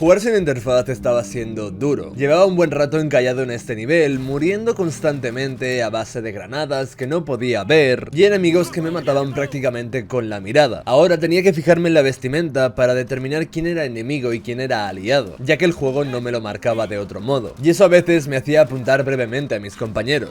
Jugar sin interfaz estaba siendo duro. Llevaba un buen rato encallado en este nivel, muriendo constantemente a base de granadas que no podía ver y enemigos que me mataban prácticamente con la mirada. Ahora tenía que fijarme en la vestimenta para determinar quién era enemigo y quién era aliado, ya que el juego no me lo marcaba de otro modo, y eso a veces me hacía apuntar brevemente a mis compañeros.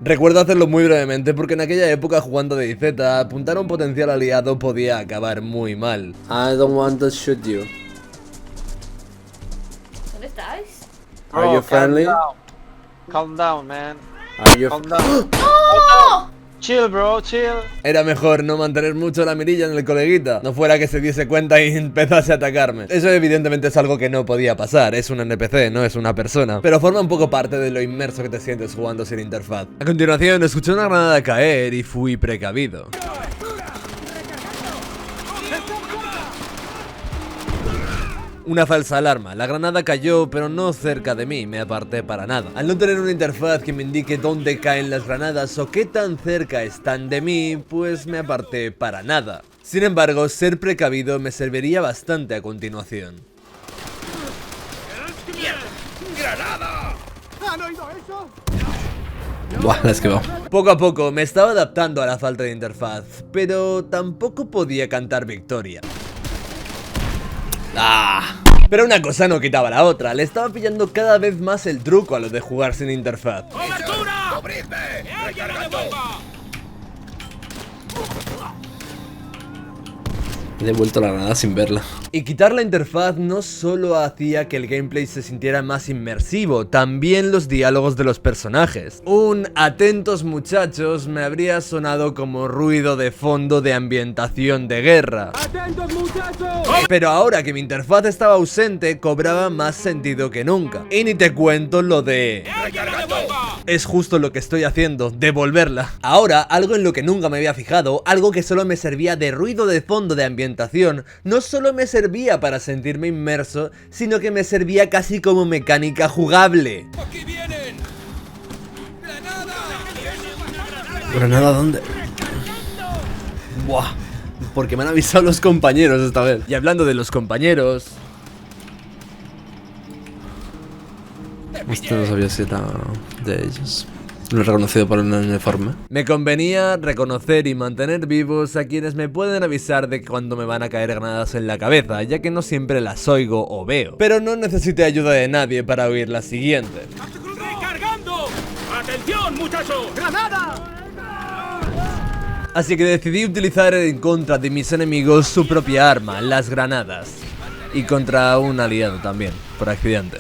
Recuerdo hacerlo muy brevemente porque en aquella época jugando de DayZ, apuntar a un potencial aliado podía acabar muy mal. I don't want to shoot you. ¿Dónde estáis? Are you friendly? Calm down, man. Are you Calm down. Chill, bro, chill. Era mejor no mantener mucho la mirilla en el coleguita, no fuera que se diese cuenta y empezase a atacarme. Eso evidentemente es algo que no podía pasar, es un NPC, no es una persona, pero forma un poco parte de lo inmerso que te sientes jugando sin interfaz. A continuación escuché una granada caer y fui precavido. Una falsa alarma, la granada cayó pero no cerca de mí, me aparté para nada. Al no tener una interfaz que me indique dónde caen las granadas o qué tan cerca están de mí, pues me aparté para nada. Sin embargo, ser precavido me serviría bastante a continuación. ¡Granada! ¿Han oído eso? Buah, la he esquivado. Poco a poco me estaba adaptando a la falta de interfaz, pero tampoco podía cantar victoria. Pero una cosa no quitaba la otra, le estaba pillando cada vez más el truco a lo de jugar sin interfaz. ¡Cobertura! ¡Cubridme! ¡Recargando! He devuelto la granada sin verla. Y quitar la interfaz no solo hacía que el gameplay se sintiera más inmersivo, también los diálogos de los personajes. Un "atentos muchachos" me habría sonado como ruido de fondo de ambientación de guerra. ¡Atentos, muchachos! Pero ahora que mi interfaz estaba ausente, cobraba más sentido que nunca. Y ni te cuento lo de... ¡Recargando! Es justo lo que estoy haciendo, devolverla. Ahora, algo en lo que nunca me había fijado, algo que solo me servía de ruido de fondo de ambientación, no solo me servía para sentirme inmerso, sino que me servía casi como mecánica jugable. ¡Aquí vienen! ¡Granada! ¿Granada dónde? Buah, porque me han avisado los compañeros esta vez. Y hablando de los compañeros... Este no sabía si era de ellos. Lo he reconocido por el uniforme. Me convenía reconocer y mantener vivos a quienes me pueden avisar de cuando me van a caer granadas en la cabeza, ya que no siempre las oigo o veo. Pero no necesité ayuda de nadie para oír la siguiente. ¡Recargando! ¡Atención, muchachos! ¡Granada! Así que decidí utilizar en contra de mis enemigos su propia arma, las granadas. Y contra un aliado también, por accidente.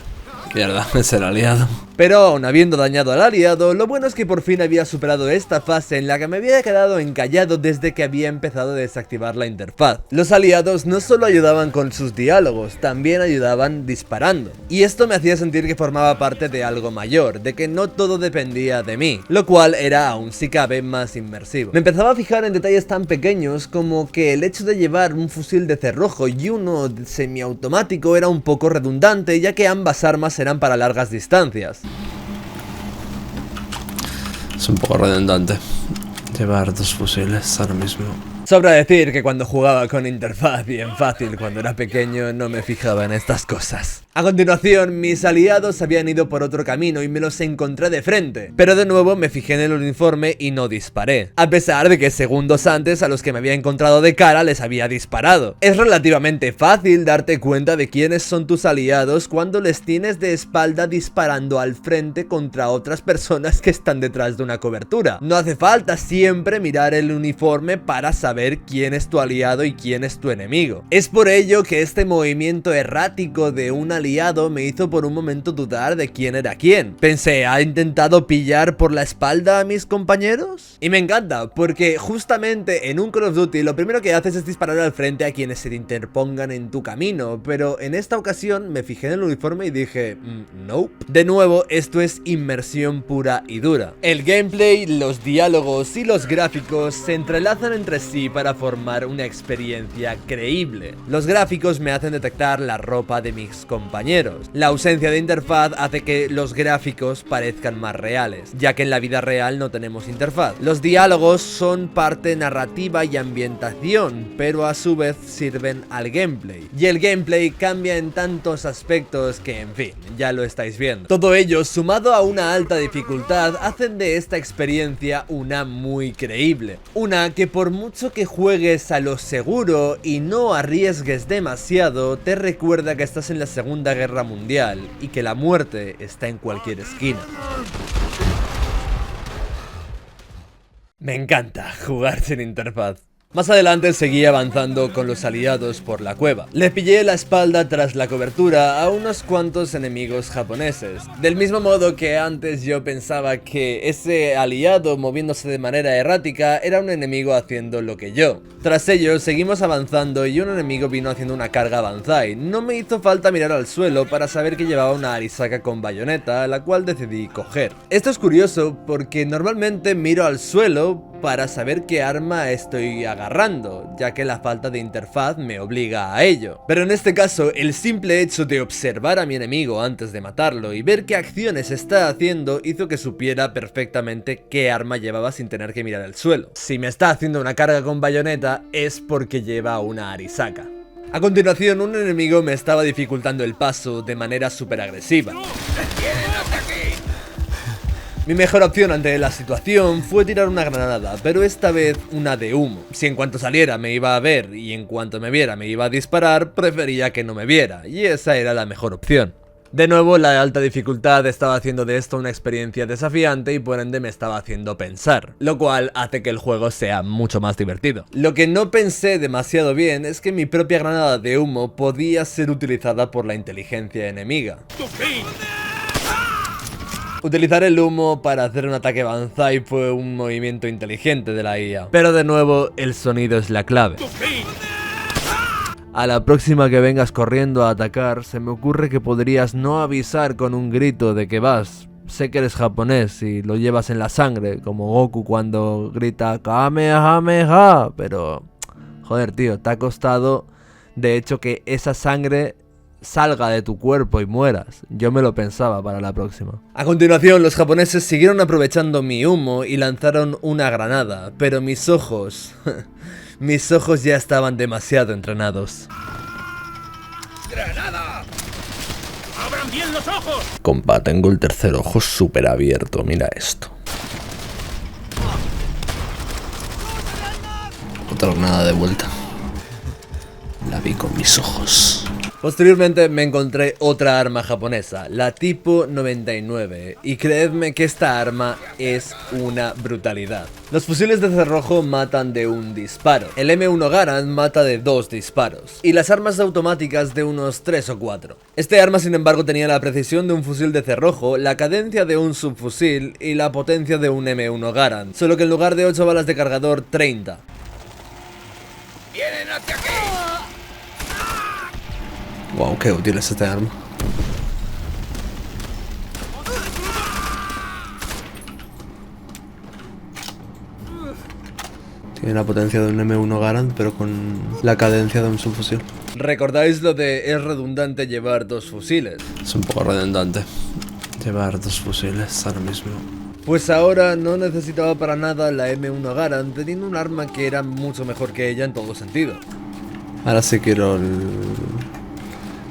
Mierda, es el aliado. Pero aún habiendo dañado al aliado, lo bueno es que por fin había superado esta fase en la que me había quedado encallado desde que había empezado a desactivar la interfaz. Los aliados no solo ayudaban con sus diálogos, también ayudaban disparando. Y esto me hacía sentir que formaba parte de algo mayor, de que no todo dependía de mí, lo cual era aún si cabe más inmersivo. Me empezaba a fijar en detalles tan pequeños como que el hecho de llevar un fusil de cerrojo y uno semiautomático era un poco redundante, ya que ambas armas eran para largas distancias. Es un poco redundante llevar dos fusiles ahora mismo. Sobra decir que cuando jugaba con interfaz y en fácil cuando era pequeño no me fijaba en estas cosas. A continuación, mis aliados habían ido por otro camino y me los encontré de frente, pero de nuevo me fijé en el uniforme y no disparé, a pesar de que segundos antes a los que me había encontrado de cara les había disparado. Es relativamente fácil darte cuenta de quiénes son tus aliados cuando les tienes de espalda disparando al frente contra otras personas que están detrás de una cobertura. No hace falta siempre mirar el uniforme para saber quién es tu aliado y quién es tu enemigo. Es por ello que este movimiento errático de un aliado me hizo por un momento dudar de quién era quién. Pensé, ¿ha intentado pillar por la espalda a mis compañeros? Y me encanta, porque justamente en un Call of Duty lo primero que haces es disparar al frente a quienes se te interpongan en tu camino, pero en esta ocasión me fijé en el uniforme y dije, nope. De nuevo, esto es inmersión pura y dura. El gameplay, los diálogos y los gráficos se entrelazan entre sí para formar una experiencia creíble. Los gráficos me hacen detectar la ropa de mis compañeros. La ausencia de interfaz hace que los gráficos parezcan más reales, ya que en la vida real no tenemos interfaz. Los diálogos son parte narrativa y ambientación, pero a su vez sirven al gameplay. Y el gameplay cambia en tantos aspectos que, en fin, ya lo estáis viendo. Todo ello, sumado a una alta dificultad, hacen de esta experiencia una muy creíble. Una que por mucho que juegues a lo seguro y no arriesgues demasiado, te recuerda que estás en la Segunda Guerra Mundial y que la muerte está en cualquier esquina. Me encanta jugar sin interfaz. Más adelante seguí avanzando con los aliados por la cueva. Le pillé la espalda tras la cobertura a unos cuantos enemigos japoneses. Del mismo modo que antes yo pensaba que ese aliado moviéndose de manera errática era un enemigo haciendo lo que yo. Tras ello seguimos avanzando y un enemigo vino haciendo una carga banzai. No me hizo falta mirar al suelo para saber que llevaba una Arisaka con bayoneta, la cual decidí coger. Esto es curioso porque normalmente miro al suelo para saber qué arma estoy agarrando, ya que la falta de interfaz me obliga a ello. Pero en este caso, el simple hecho de observar a mi enemigo antes de matarlo y ver qué acciones está haciendo hizo que supiera perfectamente qué arma llevaba sin tener que mirar el suelo. Si me está haciendo una carga con bayoneta es porque lleva una Arisaka. A continuación, un enemigo me estaba dificultando el paso de manera súper agresiva. Mi mejor opción ante la situación fue tirar una granada, pero esta vez una de humo. Si en cuanto saliera me iba a ver y en cuanto me viera me iba a disparar, prefería que no me viera, y esa era la mejor opción. De nuevo, la alta dificultad estaba haciendo de esto una experiencia desafiante y por ende me estaba haciendo pensar, lo cual hace que el juego sea mucho más divertido. Lo que no pensé demasiado bien es que mi propia granada de humo podía ser utilizada por la inteligencia enemiga. Utilizar el humo para hacer un ataque banzai fue un movimiento inteligente de la IA. Pero de nuevo, el sonido es la clave. A la próxima que vengas corriendo a atacar, se me ocurre que podrías no avisar con un grito de que vas. Sé que eres japonés y lo llevas en la sangre, como Goku cuando grita Kamehameha, pero... joder, tío, te ha costado, de hecho, que esa sangre salga de tu cuerpo y mueras. Yo me lo pensaba para la próxima. A continuación, los japoneses siguieron aprovechando mi humo y lanzaron una granada, pero mis ojos... mis ojos ya estaban demasiado entrenados. ¡Granada! ¡Abran bien los ojos! Compa, tengo el tercer ojo súper abierto, mira esto. Otra granada de vuelta. La vi con mis ojos. Posteriormente me encontré otra arma japonesa, la tipo 99, y creedme que esta arma es una brutalidad. Los fusiles de cerrojo matan de un disparo, el M1 Garand mata de 2 disparos, y las armas automáticas de unos 3 o 4. Este arma sin embargo tenía la precisión de un fusil de cerrojo, la cadencia de un subfusil y la potencia de un M1 Garand, solo que en lugar de 8 balas de cargador, 30. ¡Vienen hacia aquí! Wow, qué útil es este arma. Tiene la potencia de un M1 Garand, pero con la cadencia de un subfusil. ¿Recordáis lo de es redundante llevar 2 fusiles? Es un poco redundante llevar 2 fusiles ahora mismo. Pues ahora no necesitaba para nada la M1 Garand, teniendo un arma que era mucho mejor que ella en todo sentido. Ahora sí quiero el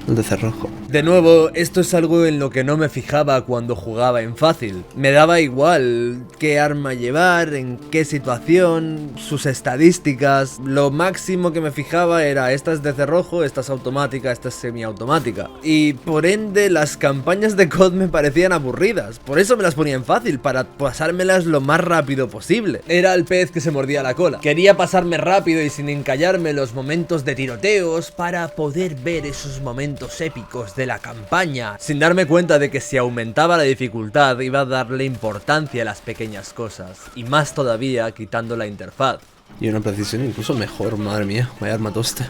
de cerrojo. De nuevo, esto es algo en lo que no me fijaba cuando jugaba en fácil. Me daba igual qué arma llevar, en qué situación, sus estadísticas. Lo máximo que me fijaba era esta es de cerrojo, esta es automática, esta es semiautomática. Y por ende las campañas de COD me parecían aburridas. Por eso me las ponía en fácil, para pasármelas lo más rápido posible. Era el pez que se mordía la cola. Quería pasarme rápido y sin encallarme los momentos de tiroteos para poder ver esos momentos épicos de la campaña, sin darme cuenta de que si aumentaba la dificultad iba a darle importancia a las pequeñas cosas, y más todavía quitando la interfaz. Y una precisión incluso mejor, madre mía, vaya arma toste.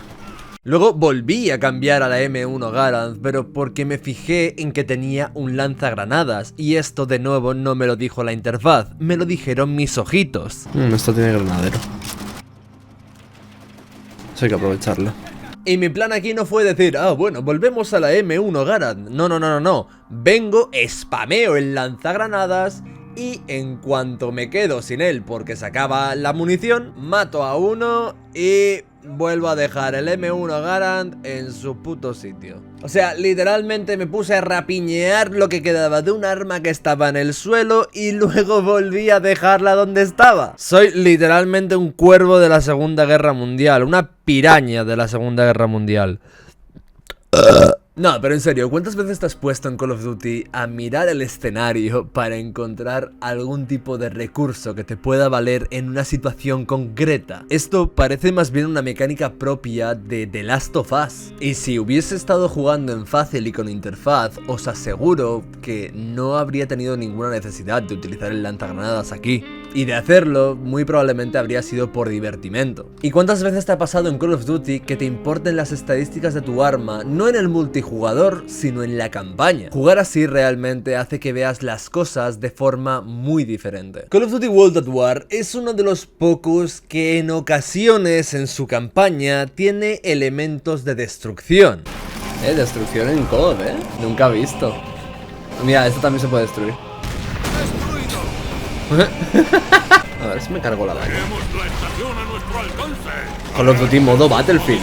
Luego volví a cambiar a la M1 Garand, pero porque me fijé en que tenía un lanzagranadas, y esto de nuevo no me lo dijo la interfaz, me lo dijeron mis ojitos. Esto tiene granadero. Eso hay que aprovecharlo. Y mi plan aquí no fue decir, ah, bueno, volvemos a la M1 Garand. No. Vengo, spameo el lanzagranadas y en cuanto me quedo sin él porque se acaba la munición, mato a uno y vuelvo a dejar el M1 Garand en su puto sitio. O sea, literalmente me puse a rapiñear lo que quedaba de un arma que estaba en el suelo y luego volví a dejarla donde estaba. Soy literalmente un cuervo de la Segunda Guerra Mundial, una piraña de la Segunda Guerra Mundial. No, pero en serio, ¿cuántas veces te has puesto en Call of Duty a mirar el escenario para encontrar algún tipo de recurso que te pueda valer en una situación concreta? Esto parece más bien una mecánica propia de The Last of Us. Y si hubiese estado jugando en fácil y con interfaz, os aseguro que no habría tenido ninguna necesidad de utilizar el lanzagranadas aquí. Y de hacerlo, muy probablemente habría sido por divertimento. ¿Y cuántas veces te ha pasado en Call of Duty que te importen las estadísticas de tu arma, no en el multijugador, sino en la campaña? Jugar así realmente hace que veas las cosas de forma muy diferente. Call of Duty World at War es uno de los pocos que en ocasiones en su campaña tiene elementos de destrucción. Destrucción en COD, nunca he visto. Mira, esto también se puede destruir. A ver si me cargo la vaina. Call of Duty modo Battlefield,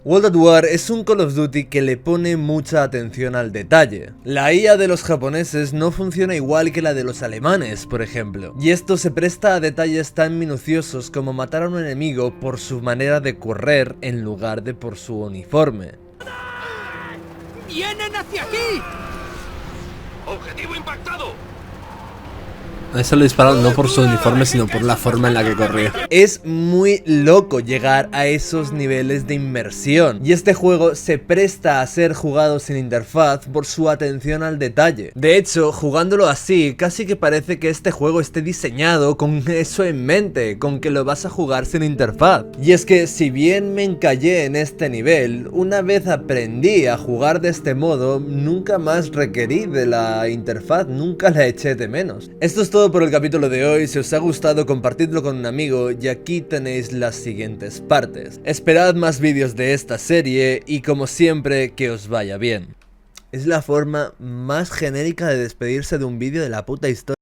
World at War es un Call of Duty que le pone mucha atención al detalle. La IA de los japoneses no funciona igual que la de los alemanes, por ejemplo. Y esto se presta a detalles tan minuciosos como matar a un enemigo por su manera de correr en lugar de por su uniforme. ¡Vienen hacia aquí! ¡Objetivo impactado! A eso le dispararon no por su uniforme, sino por la forma en la que corría. Es muy loco llegar a esos niveles de inmersión. Y este juego se presta a ser jugado sin interfaz por su atención al detalle. De hecho, jugándolo así, casi que parece que este juego esté diseñado con eso en mente, con que lo vas a jugar sin interfaz. Y es que si bien me encallé en este nivel, una vez aprendí a jugar de este modo, nunca más requerí de la interfaz, nunca la eché de menos. Esto es todo por el capítulo de hoy. Si os ha gustado, compartidlo con un amigo y aquí tenéis las siguientes partes. Esperad más vídeos de esta serie y como siempre, que os vaya bien. Es la forma más genérica de despedirse de un vídeo de la puta historia.